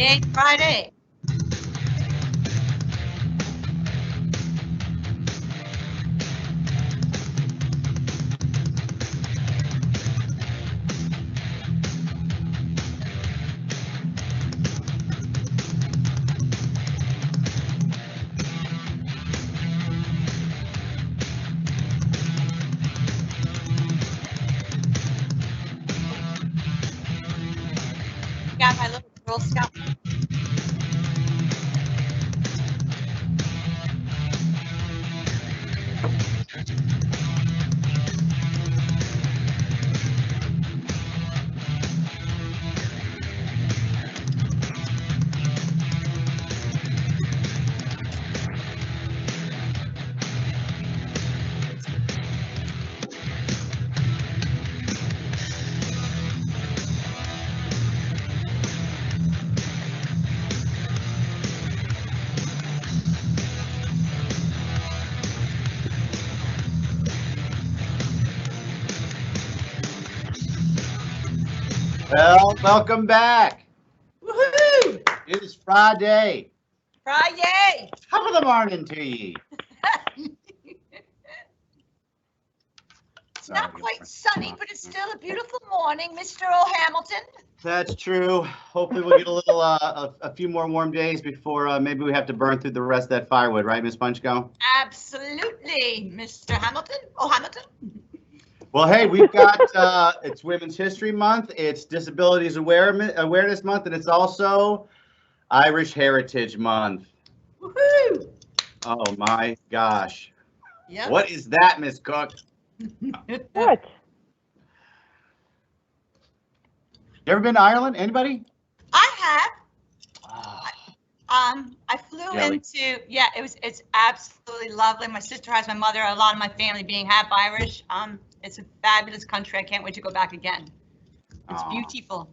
Yay, Friday. Got my little Girl Scout. Well, welcome back. Woohoo! It is Friday. Friday! Top of the morning to ye. It's not quite sunny, but it's still a beautiful morning, Mr. O'Hamilton. That's true. Hopefully we'll get a little, a few more warm days before maybe we have to burn through the rest of that firewood, right, Miss Punchko? Absolutely, Mr. Hamilton. Oh, Hamilton. Well, hey, we've got, it's Women's History Month, it's Disabilities Awareness Month, and it's also Irish Heritage Month. Woohoo! Oh my gosh. Yep. What is that, Miss Cook? What? You ever been to Ireland? Anybody? I have. Oh, I flew Jelly. into, yeah, it's absolutely lovely. My sister has my mother, a lot of my family being half Irish. It's a fabulous country. I can't wait to go back again. It's Aw. beautiful.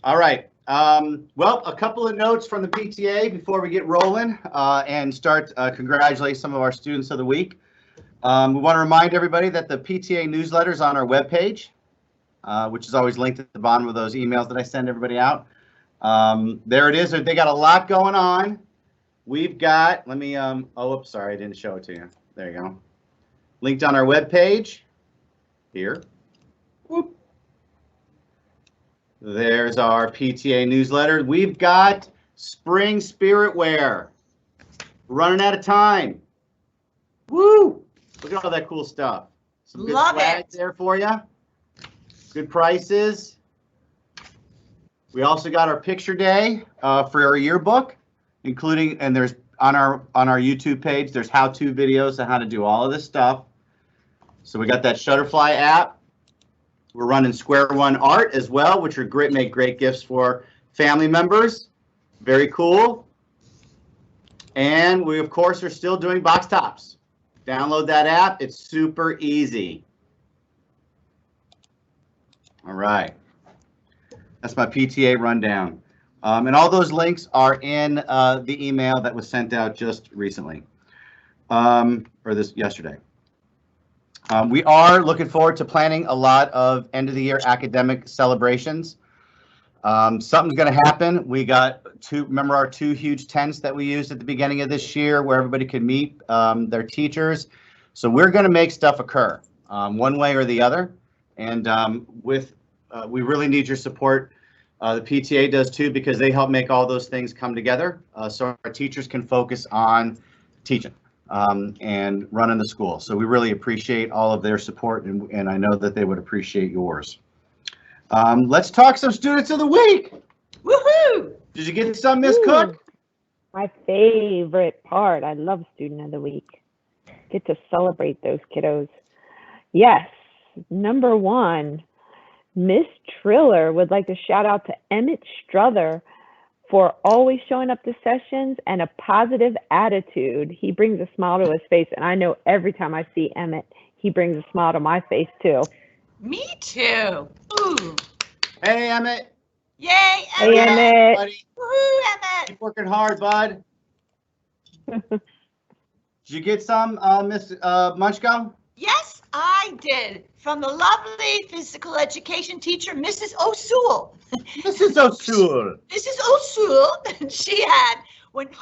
All right. Well, a couple of notes from the PTA before we get rolling and start congratulating some of our students of the week. We want to remind everybody that the PTA newsletter is on our webpage, which is always linked at the bottom of those emails that I send everybody out. There it is. They got a lot going on. We've got, let me, oh, oops, sorry, I didn't show it to you. There you go. Linked on our webpage here. Whoop. There's our PTA newsletter. We've got spring spirit wear. Running out of time. Woo! Look at all that cool stuff. Some good Love swag it. there for you. Good prices. We also got our picture day for our yearbook, including, and there's on our YouTube page, there's how-to videos on how to do all of this stuff. So we got that Shutterfly app. We're running Square One art as well, which are great, make great gifts for family members. Very cool. And we, of course, are still doing box tops. Download that app. It's super easy. All right. That's my PTA rundown. And all those links are in the email that was sent out just recently, or this yesterday. We are looking forward to planning a lot of end-of-the-year academic celebrations. Something's going to happen. We got remember our two huge tents that we used at the beginning of this year where everybody could meet their teachers. So we're going to make stuff occur one way or the other. And we really need your support. The PTA does too, because they help make all those things come together. So our teachers can focus on teaching. And running the school. So we really appreciate all of their support, and I know that they would appreciate yours. Let's talk some students of the week. Woohoo! Did you get some, Miss Cook? My favorite part. I love Student of the Week. Get to celebrate those kiddos. Yes, number one, Miss Triller would like to shout out to Emmett Struther for always showing up to sessions and a positive attitude. He brings a smile to his face, and I know every time I see Emmett, he brings a smile to my face too. Me too. Ooh. Hey, Emmett. Yay, Hey, Emmett. Emmett. Buddy. Woohoo, Emmett. Keep working hard, bud. Did you get some, Miss Munchko? Yes, I did, from the lovely physical education teacher, Mrs. O'Sewell. Mrs. O'Sewell. Mrs. O'Sewell, she had 100%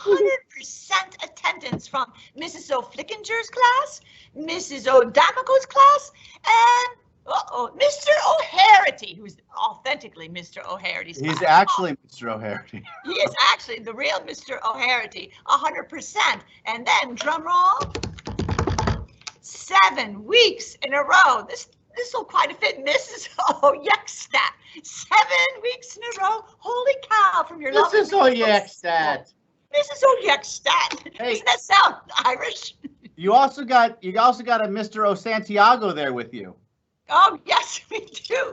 attendance from Mrs. O'Flickinger's class, Mrs. O'Damaco's class, and Mr. O'Harity, who's authentically Mr. O'Harity's He's class. actually Mr. O'Harity. He is actually the real Mr. O'Harity, 100%. And then, drum roll, 7 weeks in a row. This will quite a fit, Mrs. Oyekstadt. 7 weeks in a row. Holy cow! From your lovely Mrs. Oyekstadt. Mrs. Oyekstadt. Hey. Doesn't that sound Irish? You also got a Mr. O'Santiago there with you. Oh yes, we do.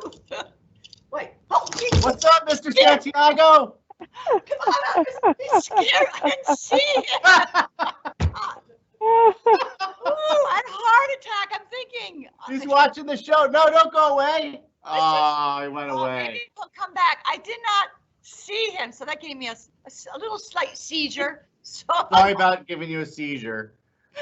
Wait. Oh, geez. What's up, Mr. Santiago? Come on, I'm scared. I didn't see it. Ooh, and heart attack. I'm thinking. He's watching the show. No, don't go away. Oh, he went Maybe away. he'll come back. I did not see him, so that gave me a little slight seizure. So Sorry about giving you a seizure.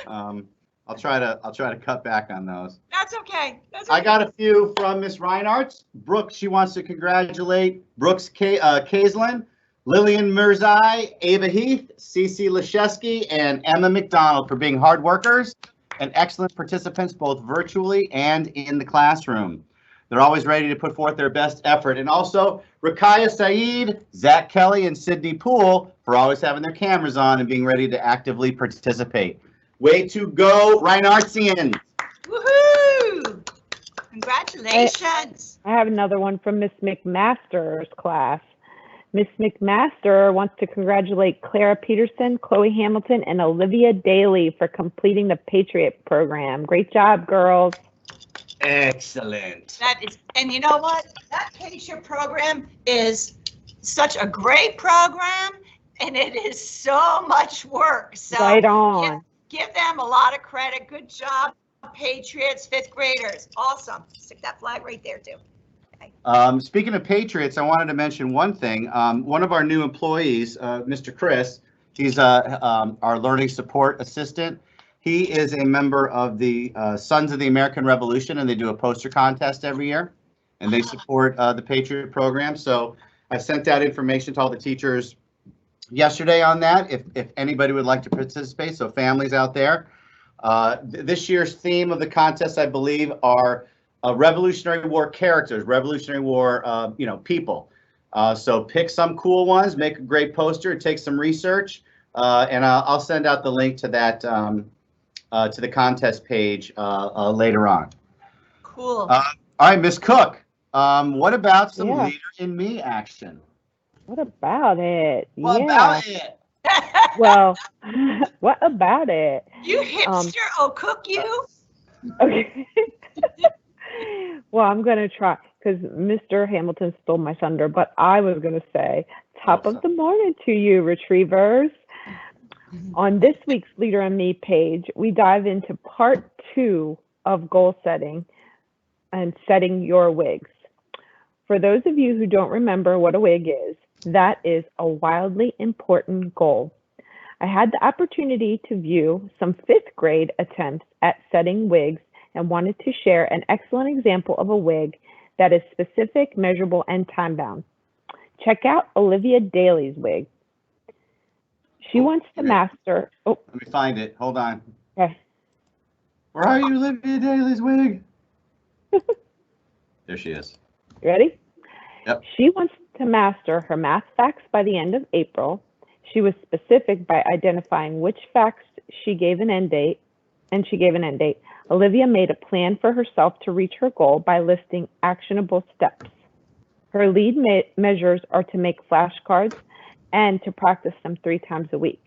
I'll try to cut back on those. That's okay. That's okay. I got a few from Miss Reinhardt. Brooke, she wants to congratulate Brooks Kaislin, Lillian Mirzai, Ava Heath, Cece Leszewski, and Emma McDonald for being hard workers and excellent participants both virtually and in the classroom. They're always ready to put forth their best effort. And also, Rakaya Saeed, Zach Kelly, and Sydney Poole for always having their cameras on and being ready to actively participate. Way to go, Reinhardtians! Woohoo! Congratulations. I have another one from Miss McMaster's class. Miss McMaster wants to congratulate Clara Peterson, Chloe Hamilton, and Olivia Daly for completing the Patriot program. Great job, girls. Excellent. That is, and you know what? That Patriot program is such a great program, and it is so much work. So Right on. give them a lot of credit. Good job, Patriots, 5th graders. Awesome. Stick that flag right there, too. Speaking of Patriots, I wanted to mention one thing. One of our new employees, Mr. Chris, he's our learning support assistant. He is a member of the Sons of the American Revolution, and they do a poster contest every year, and they support the Patriot program. So I sent out information to all the teachers yesterday on that, if anybody would like to participate, so families out there. This year's theme of the contest, I believe, are Revolutionary War characters, Revolutionary War, people. So pick some cool ones, make a great poster, take some research, and I'll send out the link to that, to the contest page later on. Cool. All right, Miss Cook, what about some Yeah. Leader in Me action? What about it? What yeah. about it? Well, what about it? You hipster, Cook, you. Okay. Well, I'm going to try because Mr. Hamilton stole my thunder, but I was going to say top of the morning to you, retrievers. On this week's Leader in Me page, we dive into part 2 of goal setting and setting your wigs. For those of you who don't remember what a wig is, that is a wildly important goal. I had the opportunity to view some 5th grade attempts at setting wigs and wanted to share an excellent example of a wig that is specific, measurable, and time-bound. Check out Olivia Daly's wig. She wants to master. Oh, Let me find it. Hold on. okay. Where are you, Olivia Daly's wig? There she is. You ready? Yep. She wants to master her math facts by the end of April. She was specific by identifying which facts she gave an end date, and she gave an end date. Olivia made a plan for herself to reach her goal by listing actionable steps. Her lead measures are to make flashcards and to practice them 3 times a week.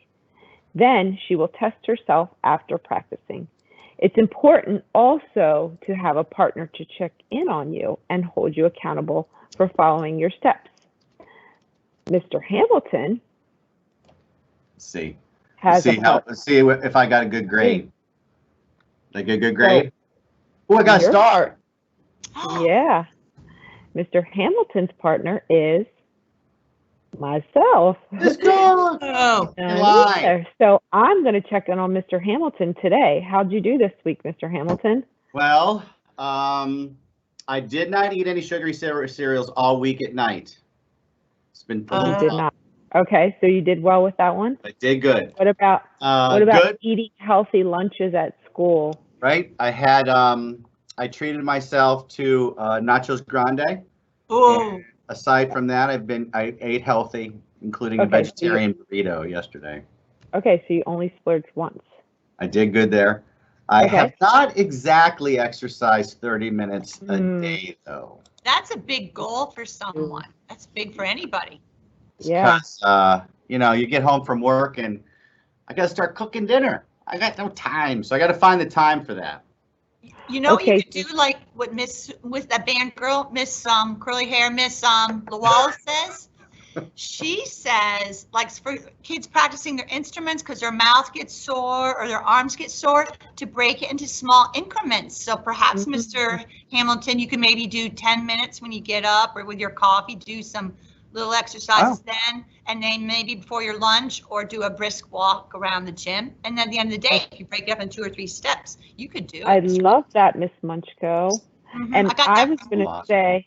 Then she will test herself after practicing. It's important also to have a partner to check in on you and hold you accountable for following your steps. Mr. Hamilton Let's see. has Let's see if I got a good grade. Did I get a good grade? Oh, I got a Your star. Yeah. Mr. Hamilton's partner is myself. Let's go. Oh. None lie. either. So I'm going to check in on Mr. Hamilton today. How'd you do this week, Mr. Hamilton? Well, I did not eat any sugary cereals all week at night. It's been You did not. Okay, so you did well with that one. I did good. What about Good, eating healthy lunches at school? right? I had I treated myself to nachos grande. Ooh. Aside from that, I ate healthy, including a vegetarian burrito yesterday. Okay, so you only splurged once. I did good there. I have not exactly exercised 30 minutes a day, though. That's a big goal for someone. That's big for anybody. Yeah. Because, you get home from work and I got to start cooking dinner. I got no time, so I got to find the time for that. You know, you could do like what with that band girl, Miss Curly Hair, Miss Lowe says. She says, like, for kids practicing their instruments because their mouth gets sore or their arms get sore, to break it into small increments. So perhaps, Mr. Hamilton, you can maybe do 10 minutes when you get up or with your coffee, do some little exercises then, and then maybe before your lunch, or do a brisk walk around the gym. And then at the end of the day, if you break it up in 2 or 3 steps, you could do it. I love that, Miss Munchko. And I was going to say,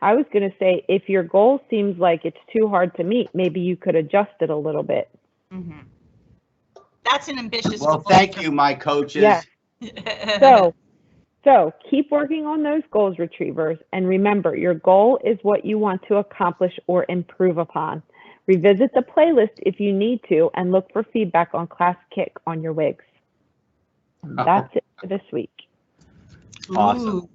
I was going to say, if your goal seems like it's too hard to meet, maybe you could adjust it a little bit. That's an ambitious goal. Well, thank you, my coaches. Yeah. So keep working on those goals, Retrievers. And remember, your goal is what you want to accomplish or improve upon. Revisit the playlist if you need to, and look for feedback on Class Kick on your wigs. And that's it for this week. Awesome. Ooh.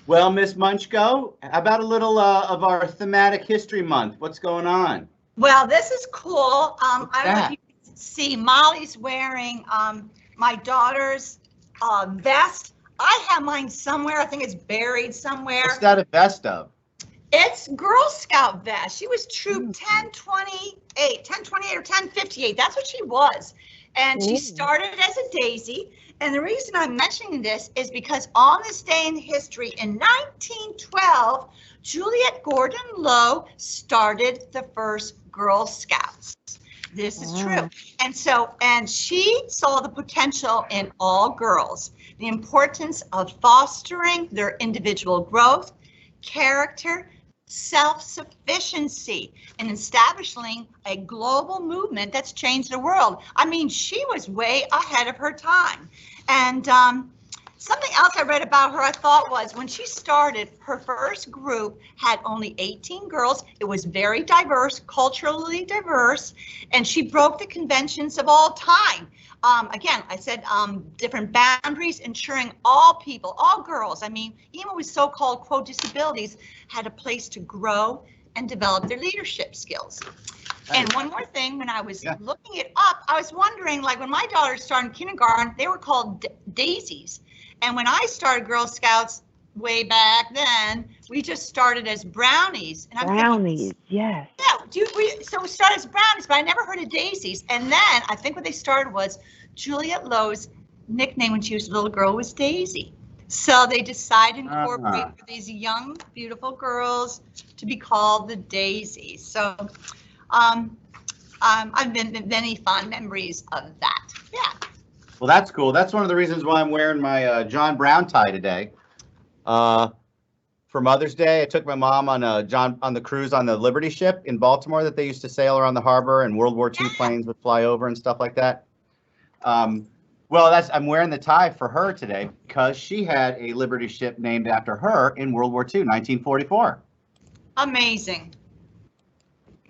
Well, Miss Munchko, how about a little of our thematic history month? What's going on? Well, this is cool. I don't know if you can see, Molly's wearing my daughter's vest. I have mine somewhere. I think it's buried somewhere. What's that a vest of? It's Girl Scout vest. She was troop 1028 or 1058. That's what she was. And she started as a daisy. And the reason I'm mentioning this is because on this day in history, in 1912, Juliet Gordon Lowe started the first Girl Scouts. This is true. And she saw the potential in all girls, the importance of fostering their individual growth, character, self-sufficiency, and establishing a global movement that's changed the world. I mean, she was way ahead of her time. And something else I read about her I thought was, when she started, her first group had only 18 girls. It was very diverse, culturally diverse, and she broke the conventions of all time. Again, I said different boundaries, ensuring all people, all girls, I mean, even with so-called, quote, disabilities, had a place to grow and develop their leadership skills. And one more thing, when I was looking it up, I was wondering, like, when my daughter started kindergarten, they were called daisies. And when I started Girl Scouts way back then, we just started as brownies. And brownies, yes. Yeah, so we started as brownies, but I never heard of daisies. And then I think what they started was Juliet Lowe's nickname when she was a little girl was Daisy. So they decided to incorporate for these young, beautiful girls to be called the Daisies. So I've been many fond memories of that. Yeah. Well, that's cool. That's one of the reasons why I'm wearing my John Brown tie today. For Mother's Day, I took my mom on the cruise on the Liberty ship in Baltimore that they used to sail around the harbor, and World War II planes would fly over and stuff like that. Well, I'm wearing the tie for her today because she had a Liberty ship named after her in World War II, 1944. Amazing.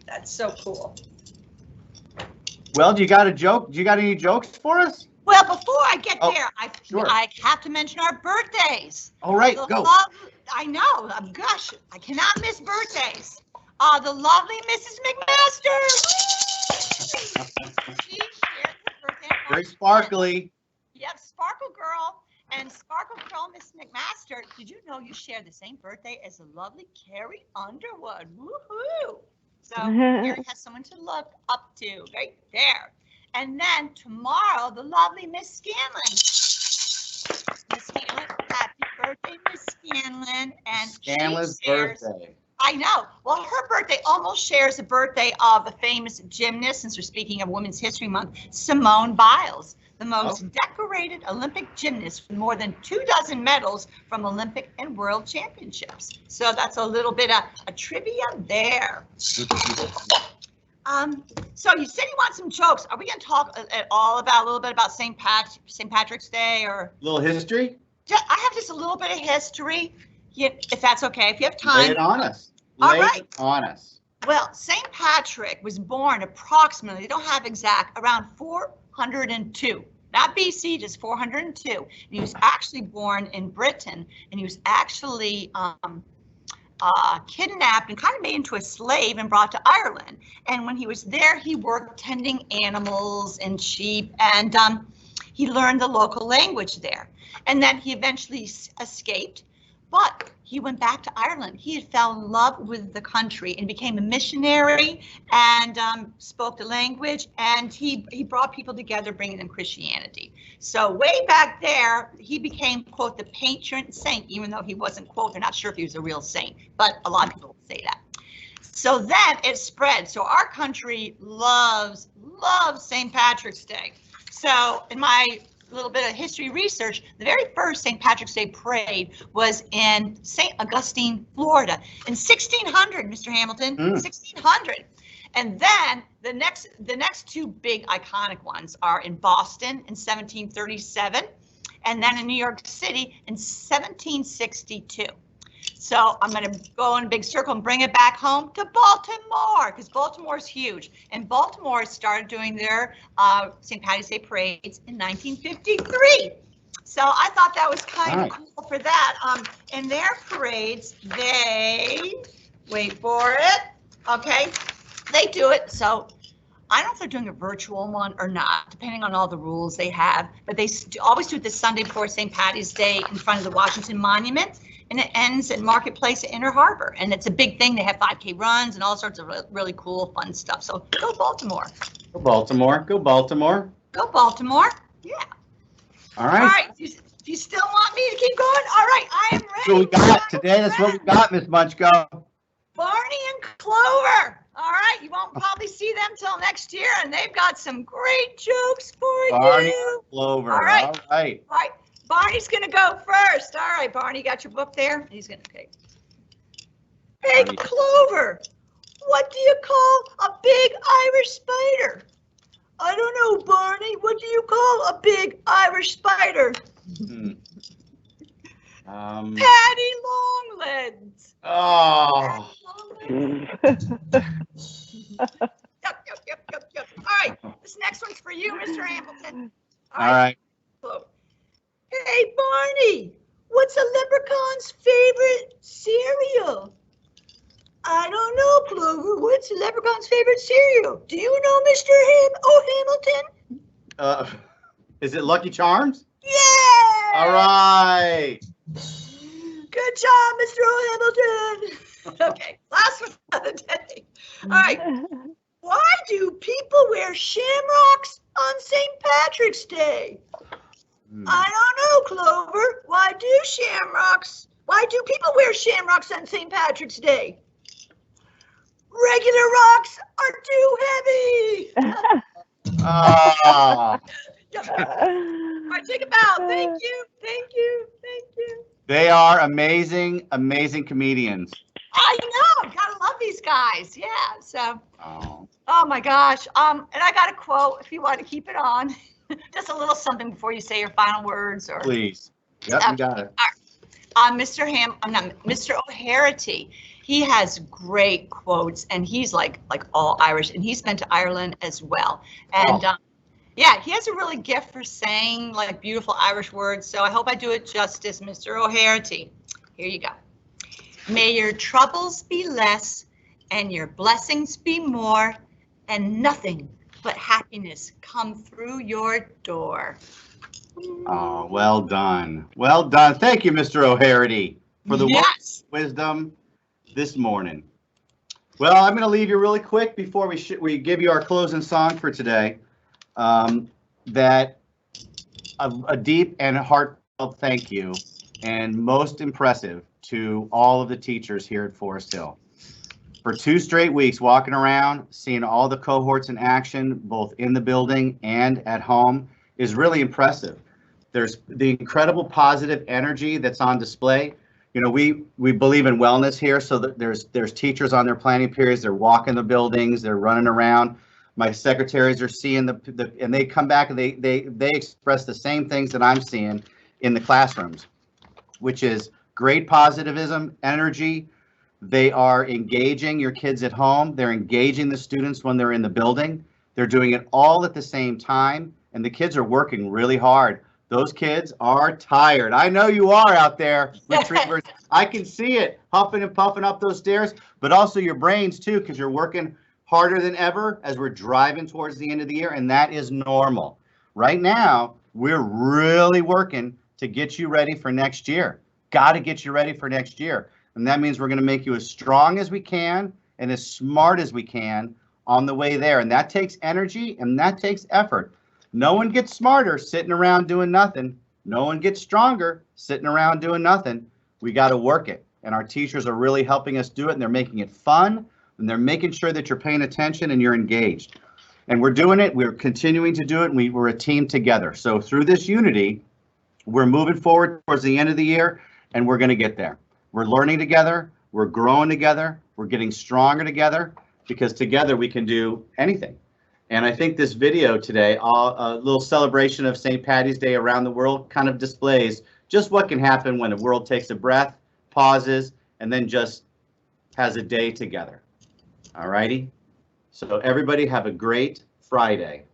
That's so cool. Well, do you got a joke? Do you got any jokes for us? Well, before I get there, I have to mention our birthdays. All right, go. I know. Gosh, I cannot miss birthdays. The lovely Mrs. McMaster. She shares her birthday. Very sparkly. Yep, Sparkle Girl. And Sparkle Girl, Miss McMaster, did you know you share the same birthday as the lovely Carrie Underwood? Woohoo! So Carrie has someone to look up to right there. And then tomorrow, the lovely Miss Scanlon. Miss Scanlon, happy birthday, Miss Scanlon. And Scanlon's birthday. I know. Well, her birthday almost shares the birthday of the famous gymnast, since we're speaking of Women's History Month, Simone Biles, the most decorated Olympic gymnast with more than 24 medals from Olympic and World Championships. So that's a little bit of a trivia there. So you said you want some jokes. Are we going to talk at all about a little bit about St. Patrick's Day or little history? I have just a little bit of history, if that's okay. If you have time. Lay it on us. All right. It on us. Well, St. Patrick was born approximately, they don't have exact, around 402. Not BC, just 402. And he was actually born in Britain, and he was actually kidnapped and kind of made into a slave and brought to Ireland. And when he was there, he worked tending animals and sheep, and he learned the local language there. And then he eventually escaped, but he went back to Ireland. He had fell in love with the country and became a missionary and spoke the language, and he brought people together, bringing them Christianity. So way back there, he became, quote, the patron saint, even though he wasn't, quote, they're not sure if he was a real saint, but a lot of people say that. So then it spread. So our country loves St. Patrick's Day. So in my little bit of history research, the very first St. Patrick's Day parade was in St. Augustine, Florida in 1600, Mr. Hamilton, 1600. And then the next two big iconic ones are in Boston in 1737, and then in New York City in 1762. So I'm going to go in a big circle and bring it back home to Baltimore, because Baltimore is huge. And Baltimore started doing their St. Patty's Day parades in 1953. So I thought that was kind of cool for that. In their parades, they, wait for it, okay, they do it. So I don't know if they're doing a virtual one or not, depending on all the rules they have. But they always do it the Sunday before St. Patty's Day in front of the Washington Monument. And it ends at Marketplace at Inner Harbor. And it's a big thing. They have 5K runs and all sorts of really cool, fun stuff. So go Baltimore. Go Baltimore. Go Baltimore. Go Baltimore. Yeah. All right. All right. Do you still want me to keep going? All right. I am ready. That's what we got today. That's what we got, Miss Munchko. Barney and Clover. All right. You won't probably see them till next year. And they've got some great jokes for Barney you. and Clover. All right. All right. All right. Barney's going to go first. All right, Barney, you got your book there? He's going to take. Hey, Clover, what do you call a big Irish spider? I don't know, Barney. What do you call a big Irish spider? Patty Longlegs. Oh. Yep. All right, this next one's for you, Mr. Hamilton. All right. Hey, Barney, what's a leprechaun's favorite cereal? I don't know, Clover. What's a leprechaun's favorite cereal? Do you know, Mr. Hamilton? Is it Lucky Charms? Yeah! All right. Good job, Mr. Hamilton. Okay, last one of the day. All right. Why do people wear shamrocks on St. Patrick's Day? I don't know, Clover. Why do people wear shamrocks on St. Patrick's Day? Regular rocks are too heavy. All right, take a bow. Thank you. They are amazing comedians. I know. Gotta love these guys. Yeah. So. Oh my gosh. And I got a quote if you want to keep it on. Just a little something before you say your final words, or please. Yep, you got it. Mr. O'Harity. He has great quotes, and he's like all Irish, and he's been to Ireland as well. And yeah, he has a really gift for saying like beautiful Irish words. So I hope I do it justice, Mr. O'Harity. Here you go. May your troubles be less, and your blessings be more, and nothing but happiness come through your door. Oh, well done. Well done. Thank you, Mr. O'Harity, for the wisdom this morning. Well, I'm going to leave you really quick before we give you our closing song for today. That a deep and heartfelt thank you, and most impressive to all of the teachers here at Forest Hill. For 2 straight weeks, walking around, seeing all the cohorts in action, both in the building and at home, is really impressive. There's the incredible positive energy that's on display. You know, we believe in wellness here, so that there's teachers on their planning periods. They're walking the buildings, they're running around. My secretaries are seeing and they come back and they express the same things that I'm seeing in the classrooms, which is great positivism, energy. They are engaging your kids at home. They're engaging the students when they're in the building. They're doing it all at the same time, and the kids are working really hard. Those kids are tired. I know you are out there, retrievers. I can see it, huffing and puffing up those stairs, but also your brains too, because you're working harder than ever as we're driving towards the end of the year, and that is normal. Right now, we're really working to get you ready for next year. Got to get you ready for next year. And that means we're going to make you as strong as we can and as smart as we can on the way there. And that takes energy and that takes effort. No one gets smarter sitting around doing nothing. No one gets stronger sitting around doing nothing. We got to work it. And our teachers are really helping us do it, and they're making it fun, and they're making sure that you're paying attention and you're engaged. And we're doing it. We're continuing to do it. And we're a team together. So through this unity, we're moving forward towards the end of the year, and we're going to get there. We're learning together. We're growing together. We're getting stronger together, because together we can do anything. And I think this video today, a little celebration of St. Paddy's Day around the world, kind of displays just what can happen when the world takes a breath, pauses, and then just has a day together. All righty? So everybody have a great Friday.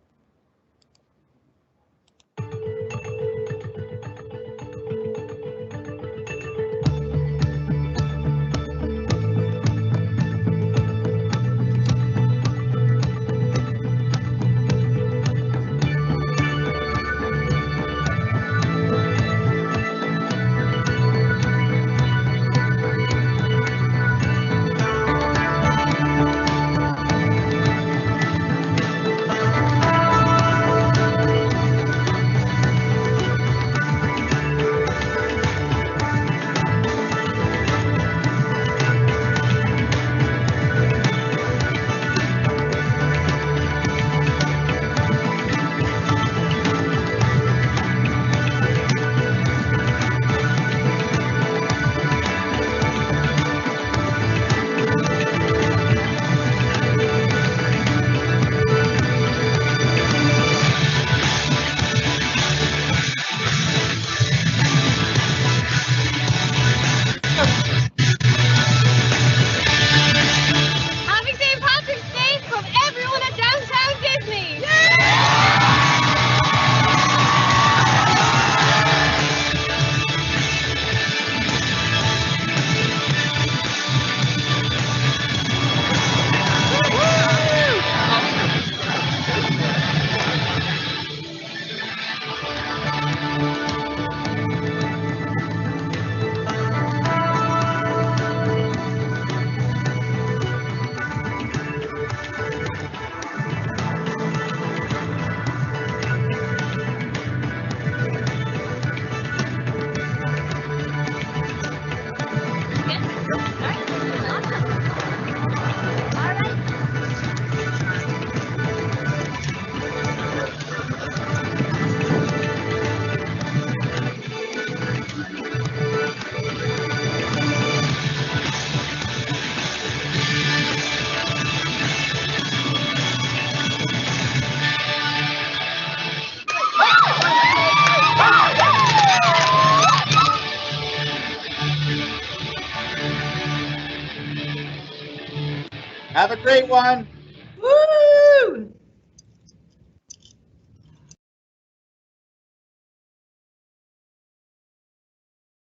Have a great one. Woo!